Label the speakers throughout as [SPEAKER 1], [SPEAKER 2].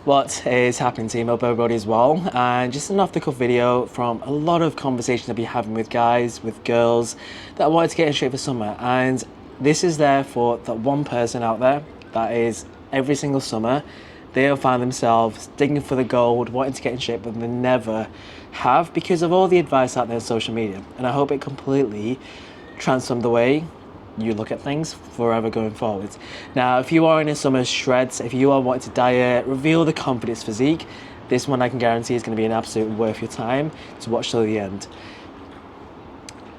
[SPEAKER 1] What is happening, team? Hope everybody is well. And just an off-the-cuff video from a lot of conversations I've been having with guys, with girls that wanted to get in shape for summer. And this is there for that one person out there that is every single summer they'll find themselves digging for the gold, wanting to get in shape, but they never have because of all the advice out there on social media. And I hope it completely transformed the way you look at things forever going forwards. Now, if you are in a summer shreds, if you are wanting to diet, reveal the confidence physique, this one I can guarantee is going to be an absolute worth your time to watch till the end.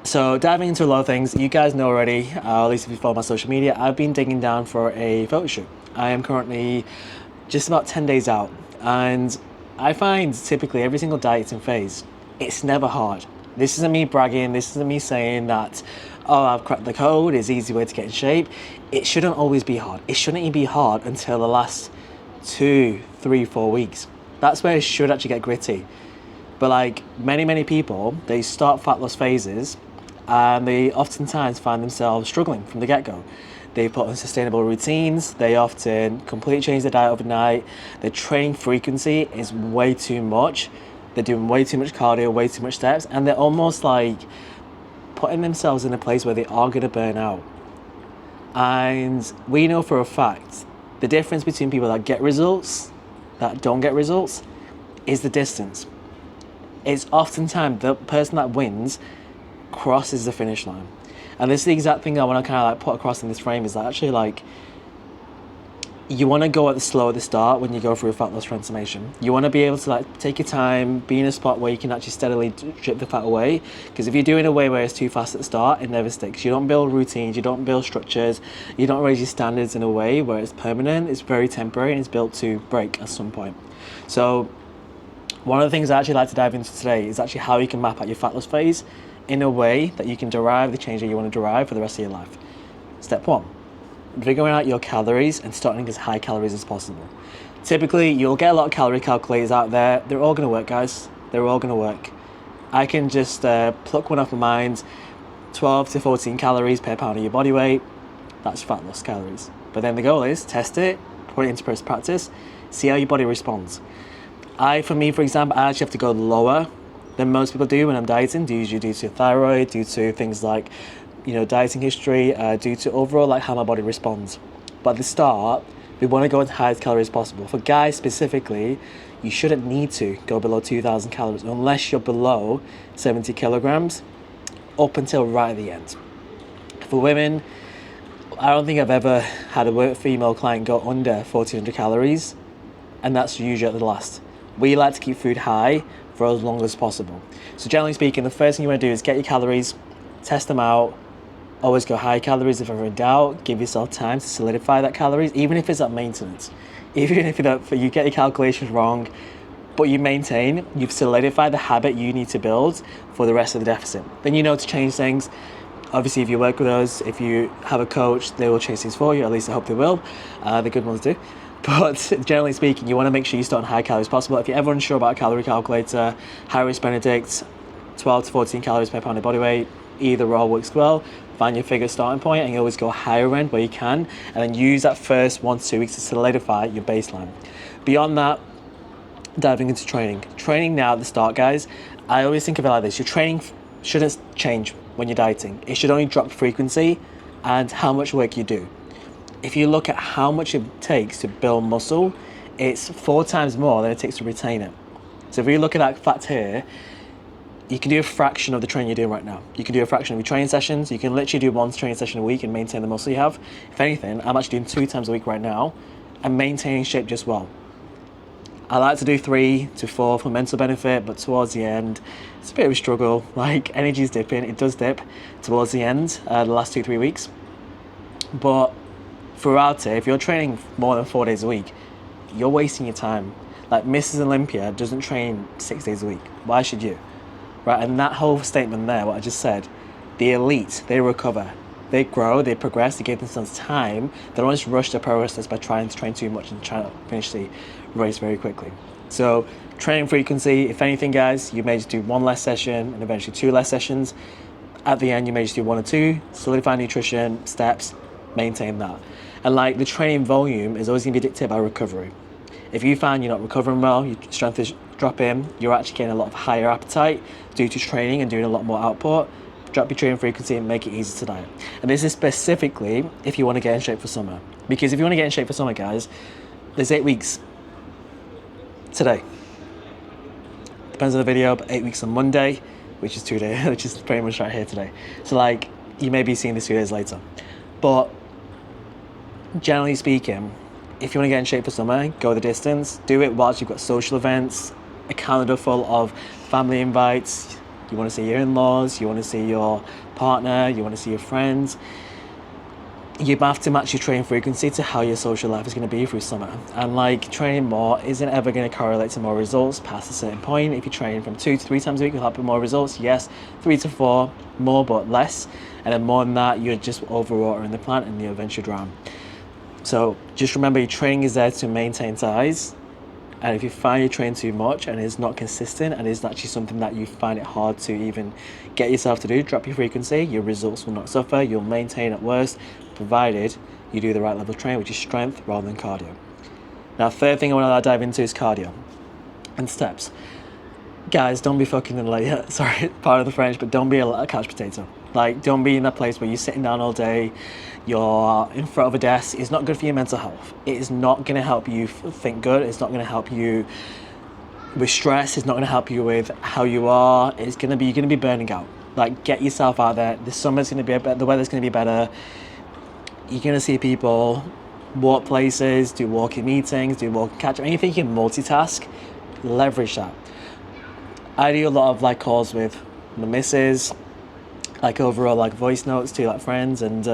[SPEAKER 1] So diving into a lot of things, you guys know already, at least if you follow my social media, I've been digging down for a photo shoot. I am currently just about 10 days out, and I find typically every single dieting phase, it's never hard. This isn't me bragging, this isn't me saying that, oh, I've cracked the code, it's an easy way to get in shape. It shouldn't always be hard. It shouldn't even be hard until the last 2, 3, 4 weeks. That's where it should actually get gritty. But like many people, they start fat loss phases and they oftentimes find themselves struggling from the get-go. They put on sustainable routines, they often completely change their diet overnight, their training frequency is way too much, they're doing way too much cardio, way too much steps, and they're almost like putting themselves in a place where they are going to burn out. And we know for a fact the difference between people that get results, that don't get results, is the distance. It's oftentimes the person that wins crosses the finish line. And this is the exact thing I want to kind of like put across in this frame, is that actually like you want to go at the slow at the start when you go through a fat loss transformation. You want to be able to like take your time, be in a spot where you can actually steadily strip the fat away. Because if you're doing it in a way where it's too fast at the start, it never sticks. You don't build routines, you don't build structures, you don't raise your standards in a way where it's permanent. It's very temporary and it's built to break at some point. So one of the things I actually like to dive into today is actually how you can map out your fat loss phase in a way that you can derive the change that you want to derive for the rest of your life. Step 1. Figuring out your calories and starting as high calories as possible. Typically, you'll get a lot of calorie calculators out there. They're all going to work, guys. They're all going to work. I can just pluck one off my mind. 12 to 14 calories per pound of your body weight. That's fat loss calories. But then the goal is test it, put it into practice, see how your body responds. For example, I actually have to go lower than most people do when I'm dieting, usually due to thyroid, due to things like dieting history, due to overall like how my body responds. But at the start, we want to go as high as calories as possible. For guys specifically, you shouldn't need to go below 2,000 calories unless you're below 70 kilograms up until right at the end. For women, I don't think I've ever had a female client go under 1,400 calories, and that's usually at the last. We like to keep food high for as long as possible. So generally speaking, the first thing you want to do is get your calories, test them out. Always go high calories if ever in doubt. Give yourself time to solidify that calories, even if it's at maintenance. Even if you get your calculations wrong, but you maintain, you've solidified the habit you need to build for the rest of the deficit. Then you know to change things. Obviously, if you work with us, if you have a coach, they will change things for you. At least I hope they will. The good ones do. But generally speaking, you want to make sure you start on high calories possible. If you're ever unsure about a calorie calculator, Harris Benedict, 12 to 14 calories per pound of body weight, either or works well. Find your figure starting point and you always go higher end where you can, and then use that first 1 to 2 weeks to solidify your baseline. Beyond that, diving into training. Training now at the start, guys, I always think of it like this. Your training shouldn't change when you're dieting. It should only drop frequency and how much work you do. If you look at how much it takes to build muscle, it's 4 times more than it takes to retain it. So if you look at that fact here, you can do a fraction of the training you're doing right now. You can do a fraction of your training sessions. You can literally do 1 training session a week and maintain the muscle you have. If anything, I'm actually doing 2 times a week right now and maintaining shape just well. I like to do 3 to 4 for mental benefit, but towards the end, it's a bit of a struggle. Like, energy's dipping. It does dip towards the end, the last 2-3 weeks. But throughout it, if you're training more than 4 days a week, you're wasting your time. Like, Mrs. Olympia doesn't train 6 days a week. Why should you? Right, and that whole statement there, what I just said, the elite, they recover, they grow, they progress, they give themselves time. They don't just rush their progress by trying to train too much and trying to finish the race very quickly. So training frequency, if anything, guys, you may just do 1 less session and eventually 2 less sessions. At the end, you may just do 1 or 2, solidify nutrition, steps, maintain that. And like the training volume is always going to be dictated by recovery. If you find you're not recovering well, your strength is dropping, you're actually getting a lot of higher appetite due to training and doing a lot more output, drop your training frequency and make it easy to diet. And this is specifically if you want to get in shape for summer. Because if you want to get in shape for summer, guys, there's 8 weeks today. Depends on the video, but 8 weeks on Monday, which is 2 days, which is pretty much right here today. So like, you may be seeing this 2 days later. But generally speaking, if you want to get in shape for summer, go the distance. Do it whilst you've got social events, a calendar full of family invites. You want to see your in-laws, you want to see your partner, you want to see your friends. You have to match your training frequency to how your social life is going to be through summer. And like, training more isn't ever going to correlate to more results past a certain point. If you're training from 2 to 3 times a week, you'll have more results. Yes, 3 to 4, more but less. And then more than that, you're just overwatering the plant and you'll eventually drown. So just remember, your training is there to maintain size. And if you find you train too much and it's not consistent and it's actually something that you find it hard to even get yourself to do, drop your frequency, your results will not suffer, you'll maintain at worst, provided you do the right level of training, which is strength rather than cardio. Now, third thing I want to dive into is cardio and steps. Guys, don't be fucking like, sorry, part of the French, but don't be a couch potato. Like, don't be in that place where you're sitting down all day, you're in front of a desk. It's not good for your mental health. It is not going to help you think good. It's not going to help you with stress. It's not going to help you with how you are. You're going to be burning out. Like, get yourself out there. The summer's going to be better. The weather's going to be better. You're going to see people walk places, do walking meetings, do walking catch-up. Anything you can multitask, leverage that. I do a lot of like calls with the missus, like overall like voice notes to like friends, and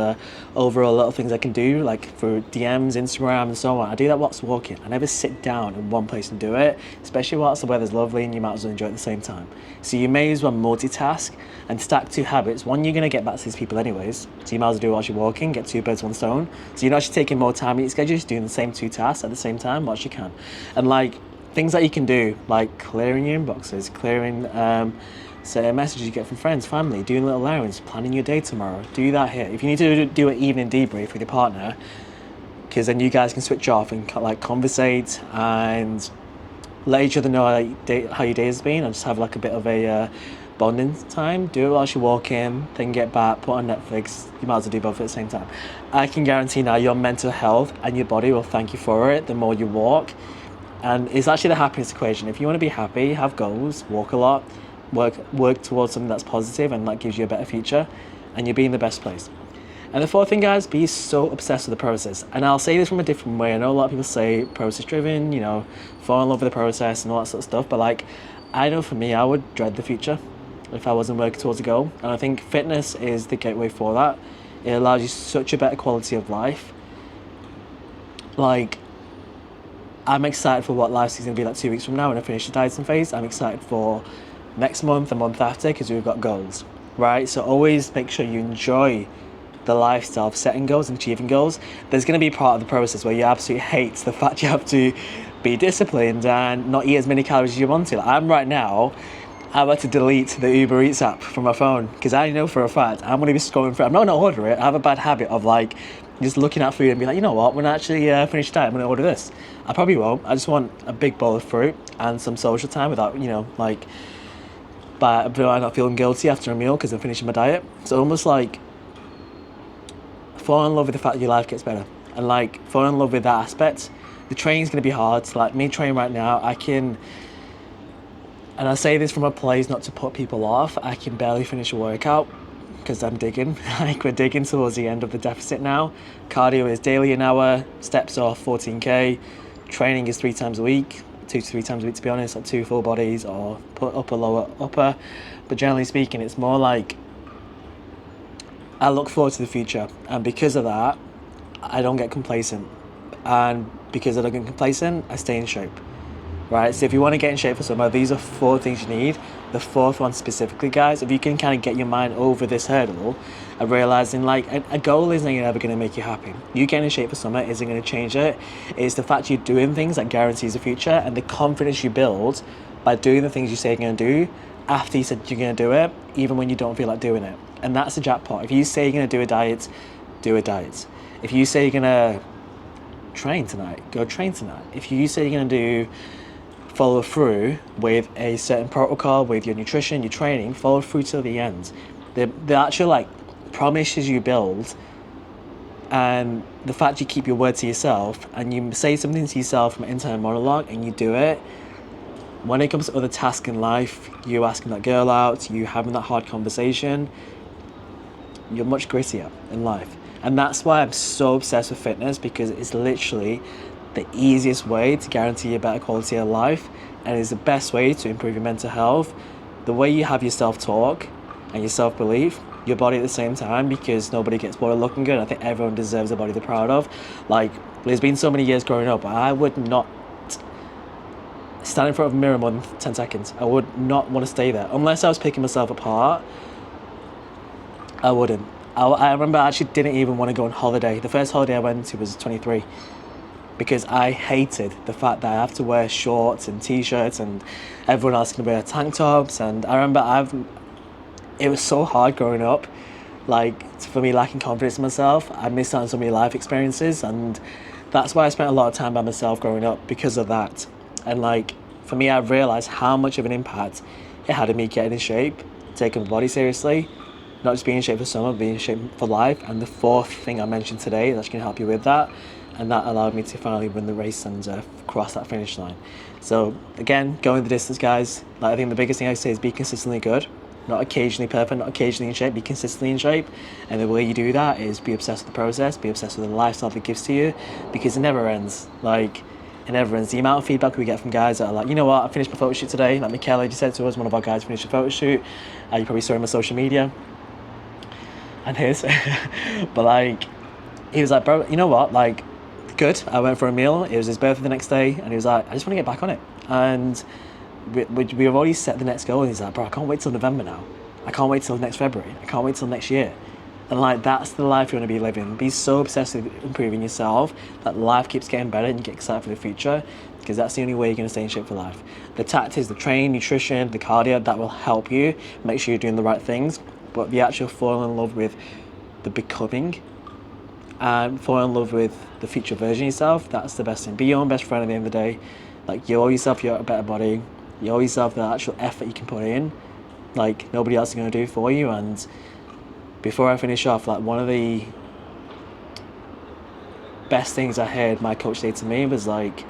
[SPEAKER 1] overall little things I can do like through DMs, Instagram and so on. I do that whilst walking. I never sit down in one place and do it, especially whilst the weather's lovely and you might as well enjoy it at the same time. So you may as well multitask and stack 2 habits. One, you're going to get back to these people anyways, so you might as well do it whilst you're walking, get 2 birds 1 stone. So you're not actually taking more time in your schedule, just doing the same 2 tasks at the same time whilst you can. And like, things that you can do, like clearing your inboxes, clearing certain messages you get from friends, family, doing little errands, planning your day tomorrow. Do that here. If you need to do an evening debrief with your partner, because then you guys can switch off and like conversate and let each other know how your day has been, and just have like a bit of a bonding time. Do it whilst you walk in, then get back, put on Netflix. You might as well do both at the same time. I can guarantee now your mental health and your body will thank you for it the more you walk. And it's actually the happiness equation. If you want to be happy, have goals, walk a lot, work towards something that's positive and that gives you a better future, and you'll be in the best place. And the 4th thing, guys, be so obsessed with the process. And I'll say this from a different way. I know a lot of people say process driven, you know, fall in love with the process and all that sort of stuff. But like, I know for me, I would dread the future if I wasn't working towards a goal. And I think fitness is the gateway for that. It allows you such a better quality of life. Like, I'm excited for what life is going to be like 2 weeks from now when I finish the dieting phase. I'm excited for next month, the month after, because we've got goals, right? So always make sure you enjoy the lifestyle of setting goals and achieving goals. There's going to be part of the process where you absolutely hate the fact you have to be disciplined and not eat as many calories as you want to. Like, I'm right now, I'm about to delete the Uber Eats app from my phone, because I know for a fact I'm going to be scrolling through. I'm not going to order it. I have a bad habit of like just looking at food and be like, you know what, when I actually finish the diet, I'm going to order this. I probably won't. I just want a big bowl of fruit and some social time without, you know, like, but I'm not feeling guilty after a meal because I'm finishing my diet. So almost like fall in love with the fact that your life gets better, and like fall in love with that aspect. The training's going to be hard. So like me training right now, I can, and I say this from a place not to put people off, I can barely finish a workout because I'm digging. Like, we're digging towards the end of the deficit now. Cardio is daily an hour, steps are 14k, training is 3 times a week, 2 to 3 times a week to be honest, like 2 full bodies or put upper, lower, upper. But generally speaking, it's more like I look forward to the future, and because of that, I don't get complacent. And because I don't get complacent, I stay in shape. Right, so if you want to get in shape for summer, these are 4 things you need. The 4th one specifically, guys, if you can kind of get your mind over this hurdle of realizing like a goal isn't ever going to make you happy. You getting in shape for summer isn't going to change it. It's the fact you're doing things that guarantees the future, and the confidence you build by doing the things you say you're going to do after you said you're going to do it, even when you don't feel like doing it. And that's the jackpot. If you say you're going to do a diet, do a diet. If you say you're going to train tonight. Go train tonight. If you say you're going to follow through with a certain protocol, with your nutrition, your training, follow through till the end. The actual like promises you build, and the fact you keep your word to yourself and you say something to yourself from an internal monologue and you do it, when it comes to other tasks in life, you asking that girl out, you having that hard conversation, you're much grittier in life. And that's why I'm so obsessed with fitness, because it's literally the easiest way to guarantee a better quality of life, and it's the best way to improve your mental health. The way you have your self-talk and your self-belief, your body at the same time, because nobody gets bored of looking good. I think everyone deserves a body they're proud of. Like, there's been so many years growing up, I would not stand in front of a mirror more than 10 seconds. I would not want to stay there. Unless I was picking myself apart, I wouldn't. I remember I actually didn't even want to go on holiday. The first holiday I went to was 23, because I hated the fact that I have to wear shorts and t-shirts and everyone else can wear tank tops. And I remember it was so hard growing up, like, for me lacking confidence in myself. I missed out on so many life experiences, and that's why I spent a lot of time by myself growing up, because of that. And like, for me, I realised how much of an impact it had on me getting in shape, taking my body seriously, not just being in shape for summer, but being in shape for life. And the fourth thing I mentioned today is actually going to help you with that, and that allowed me to finally win the race and cross that finish line. So again, going the distance, guys. Like, I think the biggest thing I say is be consistently good. Not occasionally perfect, not occasionally in shape, be consistently in shape. And the way you do that is be obsessed with the process, be obsessed with the lifestyle that gives to you, because it never ends. Like, it never ends. The amount of feedback we get from guys that are like, you know what, I finished my photo shoot today. Like Michele just said to us, one of our guys finished a photo shoot. You probably saw him on social media. And his. But like, he was like, bro, you know what, like, good. I went for a meal. It was his birthday the next day. And he was like, I just want to get back on it. And we've already set the next goal, and he's like, bro, I can't wait till November now. I can't wait till next February. I can't wait till next year. And like, that's the life you want to be living. Be so obsessed with improving yourself that life keeps getting better and you get excited for the future, because that's the only way you're going to stay in shape for life. The tactics, the training, nutrition, the cardio, that will help you make sure you're doing the right things. But the actual fall in love with the becoming and fall in love with the future version of yourself, that's the best thing. Be your own best friend at the end of the day. Like, you owe yourself a better body. You owe yourself the actual effort you can put in. Like, nobody else is going to do it for you. And before I finish off, like, one of the best things I heard my coach say to me was like,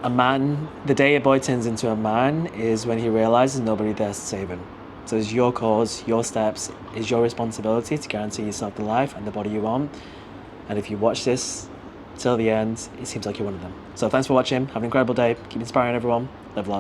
[SPEAKER 1] the day a boy turns into a man is when he realizes nobody there to save him. So it's your cause, your steps, it's your responsibility to guarantee yourself the life and the body you want. And if you watch this till the end, it seems like you're one of them. So thanks for watching. Have an incredible day. Keep inspiring everyone. Live large.